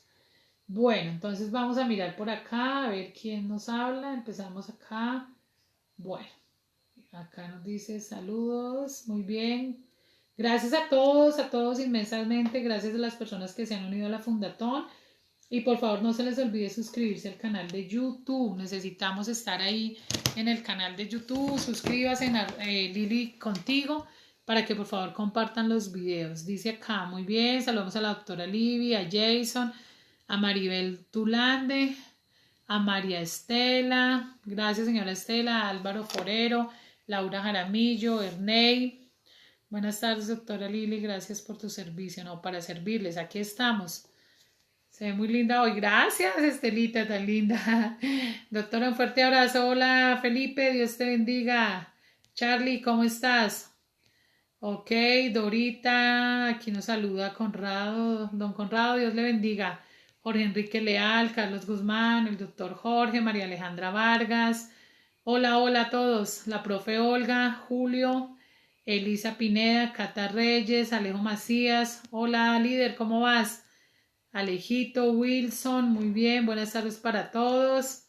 Bueno, entonces vamos a mirar por acá, a ver quién nos habla. Empezamos acá. Bueno, acá nos dice saludos, muy bien. Gracias a todos inmensamente. Gracias a las personas que se han unido a la Fundatón. Y por favor no se les olvide suscribirse al canal de YouTube. Necesitamos estar ahí en el canal de YouTube. Suscríbase Lili contigo para que por favor compartan los videos. Dice acá, muy bien. Saludamos a la doctora Libby, a Jason, a Maribel Tulande, a María Estela. Gracias señora Estela, a Álvaro Forero, Laura Jaramillo, Ernei. Buenas tardes doctora Lili, gracias por tu servicio. No, para servirles, aquí estamos. Se ve muy linda hoy. Gracias, Estelita, tan linda. Doctora, un fuerte abrazo. Hola, Felipe, Dios te bendiga. Charlie, ¿cómo estás? Ok, Dorita, aquí nos saluda Conrado. Don Conrado, Dios le bendiga. Jorge Enrique Leal, Carlos Guzmán, el doctor Jorge, María Alejandra Vargas. Hola, hola a todos. La profe Olga, Julio, Elisa Pineda, Cata Reyes, Alejo Macías. Hola, líder, ¿cómo vas? Alejito, Wilson, muy bien, buenas tardes para todos.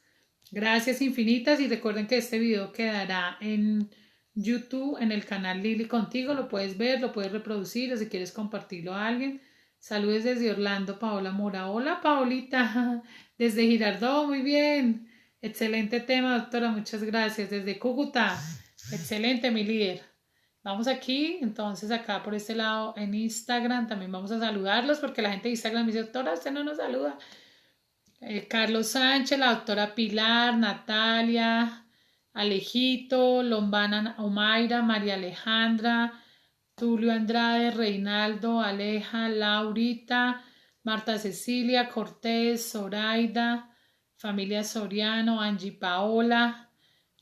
Gracias infinitas y recuerden que este video quedará en YouTube, en el canal Lili Contigo, lo puedes ver, lo puedes reproducir o si quieres compartirlo a alguien. Saludos desde Orlando, Paola Mora. Hola, Paolita, desde Girardot, muy bien. Excelente tema, doctora, muchas gracias. Desde Cúcuta, excelente, mi líder. Vamos aquí, entonces acá por este lado en Instagram también vamos a saludarlos porque la gente de Instagram me dice, doctora, usted no nos saluda. Carlos Sánchez, la doctora Pilar, Natalia, Alejito, Lombana Omaira, María Alejandra, Tulio Andrade, Reinaldo, Aleja, Laurita, Marta Cecilia, Cortés, Zoraida, familia Soriano, Angie Paola,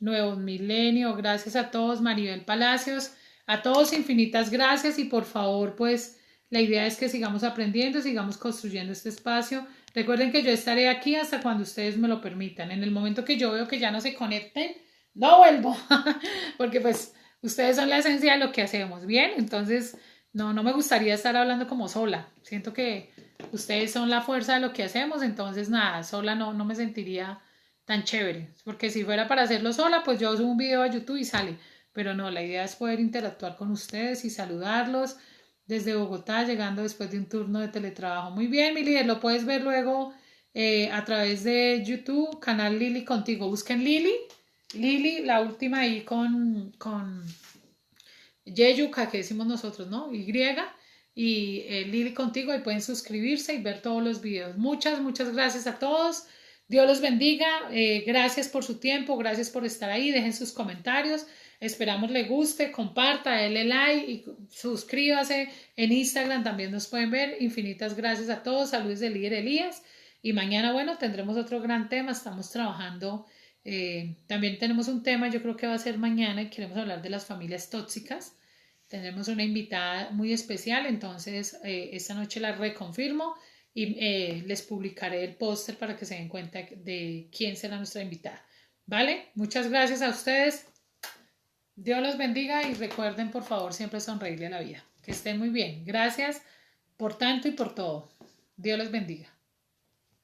Nuevos Milenio, gracias a todos, Maribel Palacios. A todos infinitas gracias y por favor, pues la idea es que sigamos aprendiendo, sigamos construyendo este espacio. Recuerden que yo estaré aquí hasta cuando ustedes me lo permitan. En el momento que yo veo que ya no se conecten, no vuelvo, porque pues ustedes son la esencia de lo que hacemos, ¿bien? Entonces, no me gustaría estar hablando como sola. Siento que ustedes son la fuerza de lo que hacemos, entonces nada, sola no me sentiría tan chévere, porque si fuera para hacerlo sola, pues yo subo un video a YouTube y sale. pero no, la idea es poder interactuar con ustedes y saludarlos desde Bogotá, llegando después de un turno de teletrabajo. Muy bien, mi líder, lo puedes ver luego a través de YouTube, canal Lili Contigo. Busquen Lili, la última ahí con Yeyuka, que decimos nosotros, ¿no? Y Lili Contigo, ahí pueden suscribirse y ver todos los videos. Muchas gracias a todos. Dios los bendiga. Gracias por su tiempo, gracias por estar ahí. Dejen sus comentarios. Esperamos le guste, comparta, denle like y suscríbase. En Instagram también nos pueden ver. Infinitas gracias a todos. Saludos del líder Elías. Y mañana, bueno, tendremos otro gran tema. Estamos trabajando. También tenemos un tema, yo creo que va a ser mañana y queremos hablar de las familias tóxicas. Tenemos una invitada muy especial, entonces esta noche la reconfirmo y les publicaré el póster para que se den cuenta de quién será nuestra invitada. ¿Vale? Muchas gracias a ustedes. Dios los bendiga y recuerden por favor siempre sonreírle a la vida. Que estén muy bien. Gracias por tanto y por todo. Dios los bendiga.